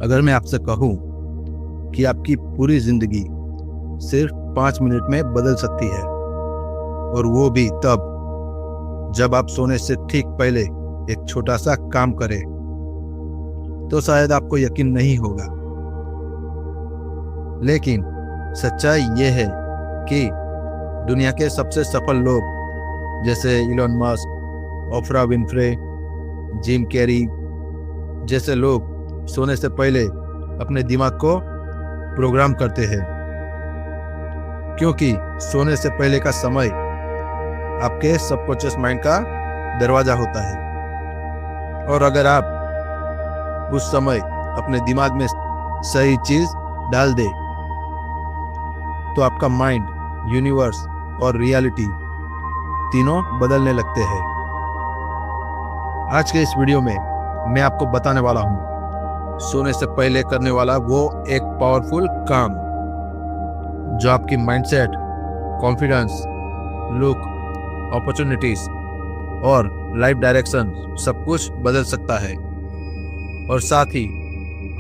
अगर मैं आपसे कहूं कि आपकी पूरी जिंदगी सिर्फ 5 मिनट में बदल सकती है, और वो भी तब जब आप सोने से ठीक पहले एक छोटा सा काम करें, तो शायद आपको यकीन नहीं होगा। लेकिन सच्चाई ये है कि दुनिया के सबसे सफल लोग जैसे Elon Musk, Oprah Winfrey, Jim Carrey जैसे लोग सोने से पहले अपने दिमाग को प्रोग्राम करते हैं, क्योंकि सोने से पहले का समय आपके सबकॉन्शियस माइंड का दरवाजा होता है। और अगर आप उस समय अपने दिमाग में सही चीज डाल दे, तो आपका माइंड, यूनिवर्स और रियलिटी तीनों बदलने लगते हैं। आज के इस वीडियो में मैं आपको बताने वाला हूं सोने से पहले करने वाला वो एक पावरफुल काम जो आपकी माइंडसेट, कॉन्फिडेंस, लुक, अपॉर्चुनिटीज और लाइफ डायरेक्शन सब कुछ बदल सकता है। और साथ ही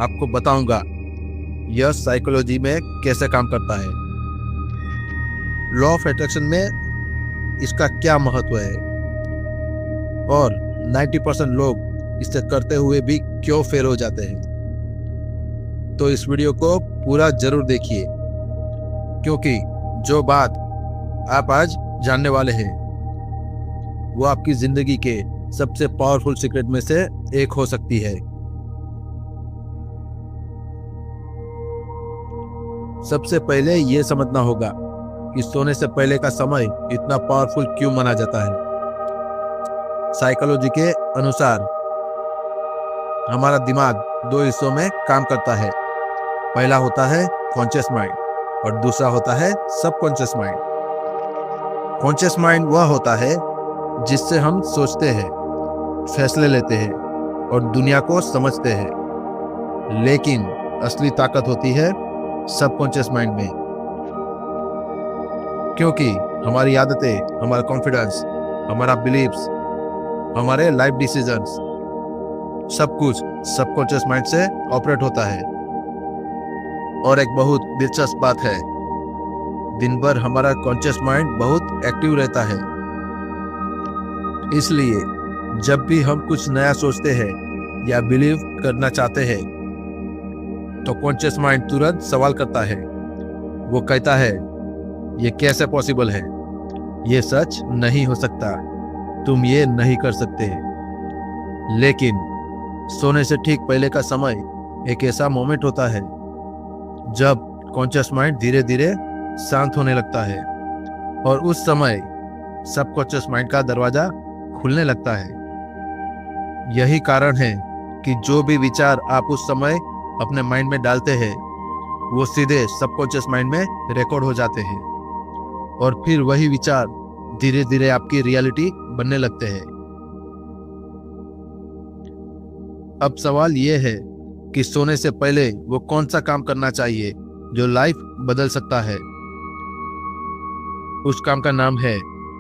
आपको बताऊंगा यह साइकोलॉजी में कैसे काम करता है, लॉ ऑफ अट्रैक्शन में इसका क्या महत्व है, और 90% लोग इसे करते हुए भी क्यों फेल हो जाते हैं। तो इस वीडियो को पूरा जरूर देखिए, क्योंकि जो बात आप आज जानने वाले हैं वो आपकी जिंदगी के सबसे पावरफुल सीक्रेट में से एक हो सकती है। सबसे पहले ये समझना होगा कि सोने से पहले का समय इतना पावरफुल क्यों माना जाता है। साइकोलॉजी के अनुसार हमारा दिमाग 2 हिस्सों में काम करता है। पहला होता है कॉन्शियस माइंड और दूसरा होता है सबकॉन्शियस माइंड। कॉन्शियस माइंड वह होता है जिससे हम सोचते हैं, फैसले लेते हैं और दुनिया को समझते हैं। लेकिन असली ताकत होती है सबकॉन्शियस माइंड में, क्योंकि हमारी आदतें, हमारा कॉन्फिडेंस, हमारा बिलीव्स, हमारे लाइफ डिसीजंस सब कुछ सबकॉन्शियस माइंड से ऑपरेट होता है। और एक बहुत दिलचस्प बात है, दिन भर हमारा कॉन्शियस माइंड बहुत एक्टिव रहता है। इसलिए जब भी हम कुछ नया सोचते हैं या बिलीव करना चाहते हैं, तो कॉन्शियस माइंड तुरंत सवाल करता है। वो कहता है, ये कैसे पॉसिबल है, ये सच नहीं हो सकता, तुम ये नहीं कर सकते। लेकिन सोने से ठीक पहले का समय एक ऐसा मोमेंट होता है जब कॉन्शियस माइंड धीरे धीरे शांत होने लगता है, और उस समय सबकॉन्शियस माइंड का दरवाजा खुलने लगता है। यही कारण है कि जो भी विचार आप उस समय अपने माइंड में डालते हैं वो सीधे सबकॉन्शियस माइंड में रिकॉर्ड हो जाते हैं, और फिर वही विचार धीरे धीरे आपकी रियलिटी बनने लगते हैं। अब सवाल यह है कि सोने से पहले वो कौन सा काम करना चाहिए जो लाइफ बदल सकता है। उस काम का नाम है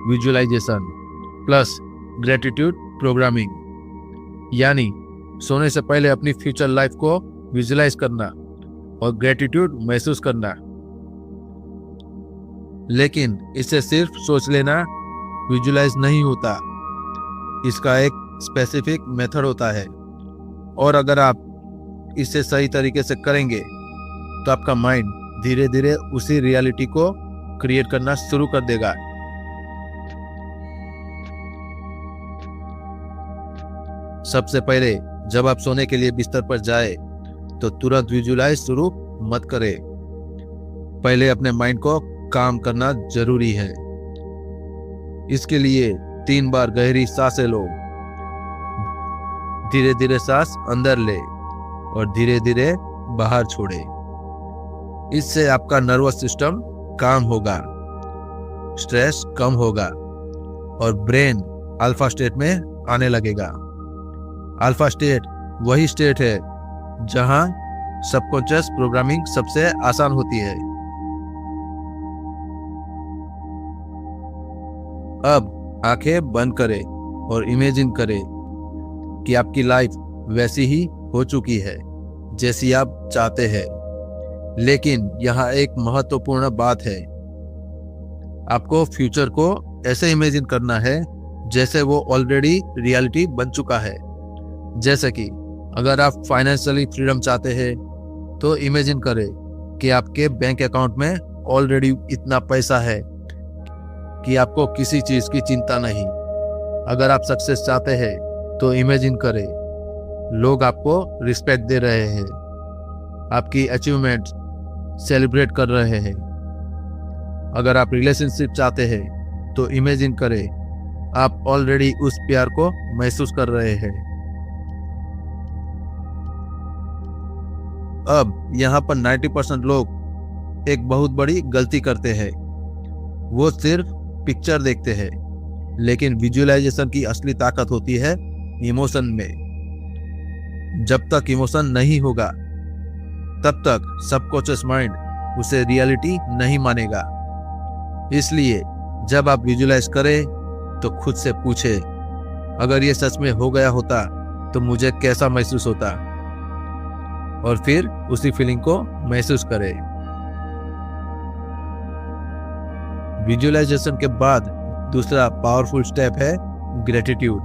विजुअलाइजेशन प्लस ग्रेटिट्यूड प्रोग्रामिंग। यानी सोने से पहले अपनी फ्यूचर लाइफ को विजुअलाइज करना और ग्रेटिट्यूड महसूस करना। लेकिन इसे सिर्फ सोच लेना विजुअलाइज नहीं होता, इसका एक स्पेसिफिक मेथड होता है। और अगर आप इसे सही तरीके से करेंगे तो आपका माइंड धीरे धीरे उसी रियलिटी को क्रिएट करना शुरू कर देगा। सबसे पहले जब आप सोने के लिए बिस्तर पर जाए तो तुरंत विजुअलाइज शुरू मत करें। पहले अपने माइंड को काम करना जरूरी है। इसके लिए 3 बार गहरी सांसें लो, धीरे धीरे सांस अंदर ले और धीरे धीरे बाहर छोड़े। इससे आपका नर्वस सिस्टम काम होगा, स्ट्रेस कम होगा और ब्रेन अल्फा स्टेट में आने लगेगा। अल्फा स्टेट वही स्टेट है जहां सबकॉन्शियस प्रोग्रामिंग सबसे आसान होती है। अब आंखें बंद करें और इमेजिन करें कि आपकी लाइफ वैसी ही हो चुकी है जैसी आप चाहते हैं। लेकिन यहाँ एक महत्वपूर्ण बात है, आपको फ्यूचर को ऐसे इमेजिन करना है जैसे वो ऑलरेडी रियलिटी बन चुका है। जैसे कि अगर आप फाइनेंशियली फ्रीडम चाहते हैं तो इमेजिन करें कि आपके बैंक अकाउंट में ऑलरेडी इतना पैसा है कि आपको किसी चीज की चिंता नहीं। अगर आप सक्सेस चाहते हैं तो इमेजिन करें लोग आपको रिस्पेक्ट दे रहे हैं, आपकी अचीवमेंट सेलिब्रेट कर रहे हैं। अगर आप रिलेशनशिप चाहते हैं तो इमेजिन करें आप ऑलरेडी उस प्यार को महसूस कर रहे हैं। अब यहाँ पर 90% लोग एक बहुत बड़ी गलती करते हैं। वो सिर्फ पिक्चर देखते हैं, लेकिन विजुअलाइजेशन की असली ताकत होती है इमोशन में। जब तक इमोशन नहीं होगा तब तक सबकॉन्शियस माइंड उसे रियलिटी नहीं मानेगा। इसलिए जब आप विजुअलाइज करें तो खुद से पूछे, अगर ये सच में हो गया होता तो मुझे कैसा महसूस होता, और फिर उसी फीलिंग को महसूस करें। विजुअलाइजेशन के बाद दूसरा पावरफुल स्टेप है ग्रेटिट्यूड।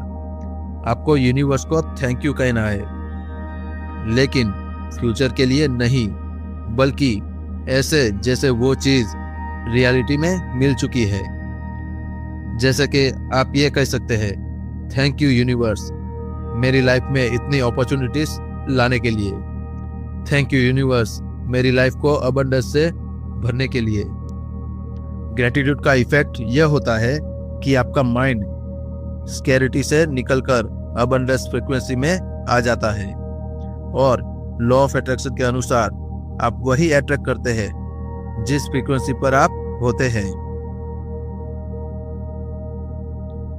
आपको यूनिवर्स को थैंक यू कहना है, लेकिन फ्यूचर के लिए नहीं, बल्कि ऐसे जैसे वो चीज रियलिटी में मिल चुकी है। जैसे कि आप ये कह सकते हैं, थैंक यू यूनिवर्स मेरी लाइफ में इतनी अपॉर्चुनिटीज लाने के लिए। थैंक यू यूनिवर्स मेरी लाइफ को अबंडेंस से भरने के लिए। ग्रेटिट्यूड का इफेक्ट यह होता है कि आपका माइंड स्कैरिटी से निकलकर अबंडेंस फ्रीक्वेंसी में आ जाता है, और लॉ ऑफ अट्रैक्शन के अनुसार आप वही अट्रैक्ट करते हैं जिस फ्रीक्वेंसी पर आप होते हैं।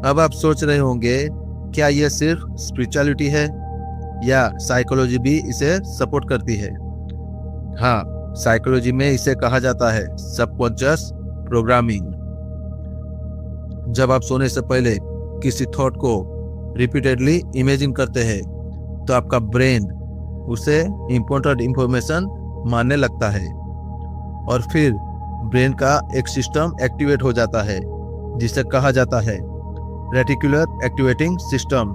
अब आप सोच रहे होंगे, क्या यह सिर्फ स्पिरिचुअलिटी है या साइकोलॉजी भी इसे सपोर्ट करती है? हाँ, साइकोलॉजी में इसे कहा जाता है सबकॉन्शियस प्रोग्रामिंग। जब आप सोने से पहले किसी थॉट को रिपीटेडली इमेजिन करते हैं तो आपका ब्रेन उसे इम्पोर्टेंट इंफॉर्मेशन मानने लगता है, और फिर ब्रेन का एक सिस्टम एक्टिवेट हो जाता है जिसे कहा जाता है रेटिकुलर एक्टिवेटिंग सिस्टम,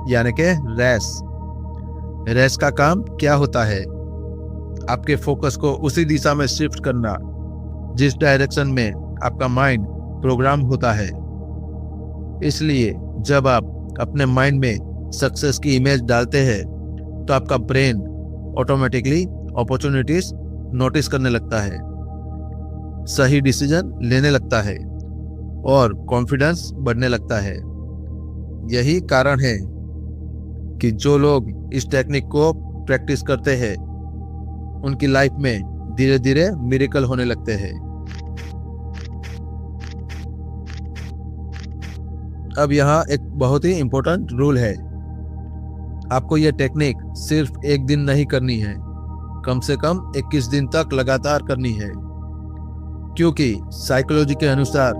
यानी कि रैस। रैस का काम क्या होता है? आपके फोकस को उसी दिशा में शिफ्ट करना जिस डायरेक्शन में आपका माइंड प्रोग्राम होता है। इसलिए जब आप अपने माइंड में सक्सेस की इमेज डालते हैं तो आपका ब्रेन ऑटोमेटिकली अपॉर्चुनिटीज नोटिस करने लगता है, सही डिसीजन लेने लगता है, और कॉन्फिडेंस बढ़ने लगता है। यही कारण है कि जो लोग इस टेक्निक को प्रैक्टिस करते हैं उनकी लाइफ में धीरे धीरे मिरेकल होने लगते हैं। अब यहाँ एक बहुत ही इंपॉर्टेंट रूल है, आपको यह टेक्निक सिर्फ एक दिन नहीं करनी है, कम से कम 21 दिन तक लगातार करनी है। क्योंकि साइकोलॉजी के अनुसार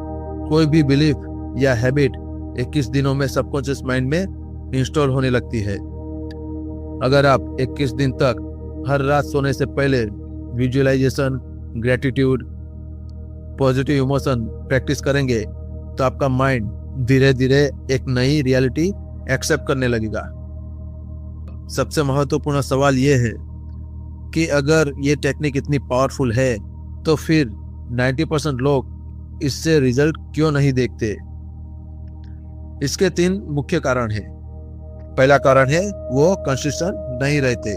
कोई भी बिलीफ या हैबिट 21 दिनों में सबकॉन्शियस माइंड में इंस्टॉल होने लगती है। अगर आप 21 दिन तक हर रात सोने से पहले visualisation, gratitude, positive emotion practice करेंगे तो आपका माइंड धीरे धीरे एक नई रियलिटी एक्सेप्ट करने लगेगा। सबसे महत्वपूर्ण सवाल यह है कि अगर ये टेक्निक इतनी पावरफुल है तो फिर 90% लोग इससे रिजल्ट क्यों नहीं देखते? इसके 3 मुख्य कारण हैं। पहला कारण है वो कंसिस्टेंट नहीं रहते।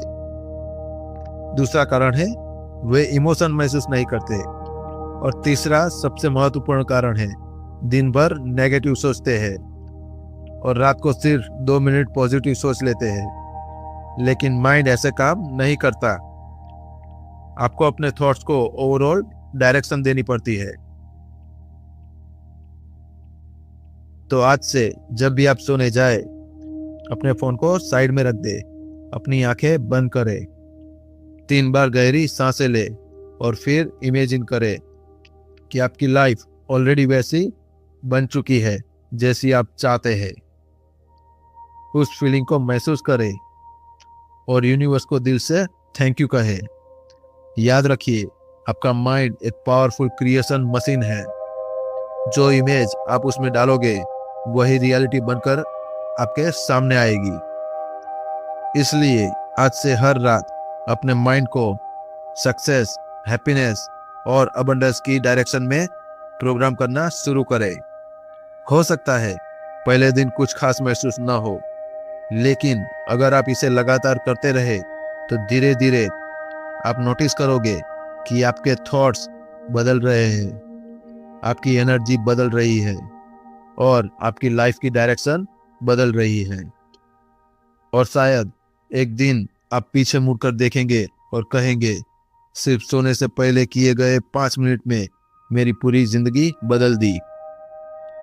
दूसरा कारण है वे इमोशन महसूस नहीं करते, और तीसरा सबसे महत्वपूर्ण कारण है दिन भर नेगेटिव सोचते हैं और रात को सिर्फ 2 मिनट पॉजिटिव सोच लेते हैं। लेकिन माइंड ऐसे काम नहीं करता। आपको अपने थॉट्स को ओवरऑल डायरेक्शन देनी पड़ती है। तो आज से जब भी आप सोने जाए अपने फोन को साइड में रख दे, अपनी आंखें बंद करें, 3 बार गहरी सांसें ले, और फिर इमेजिन करें कि आपकी लाइफ ऑलरेडी वैसी बन चुकी है जैसी आप चाहते हैं। उस फीलिंग को महसूस करें और यूनिवर्स को दिल से थैंक यू कहे। याद रखिए, आपका माइंड एक पावरफुल क्रिएशन मशीन है। जो इमेज आप उसमें डालोगे वही रियलिटी बनकर आपके सामने आएगी। इसलिए आज से हर रात अपने माइंड को सक्सेस, हैप्पीनेस और अबंडेंस की डायरेक्शन में प्रोग्राम करना शुरू करें। हो सकता है पहले दिन कुछ खास महसूस ना हो, लेकिन अगर आप इसे लगातार करते रहे तो धीरे धीरे आप नोटिस करोगे कि आपके थॉट्स बदल रहे हैं, आपकी एनर्जी बदल रही है और आपकी लाइफ की डायरेक्शन बदल रही है। और शायद एक दिन आप पीछे मुड़कर देखेंगे और कहेंगे, सिर्फ सोने से पहले किए गए 5 मिनट में मेरी पूरी जिंदगी बदल दी।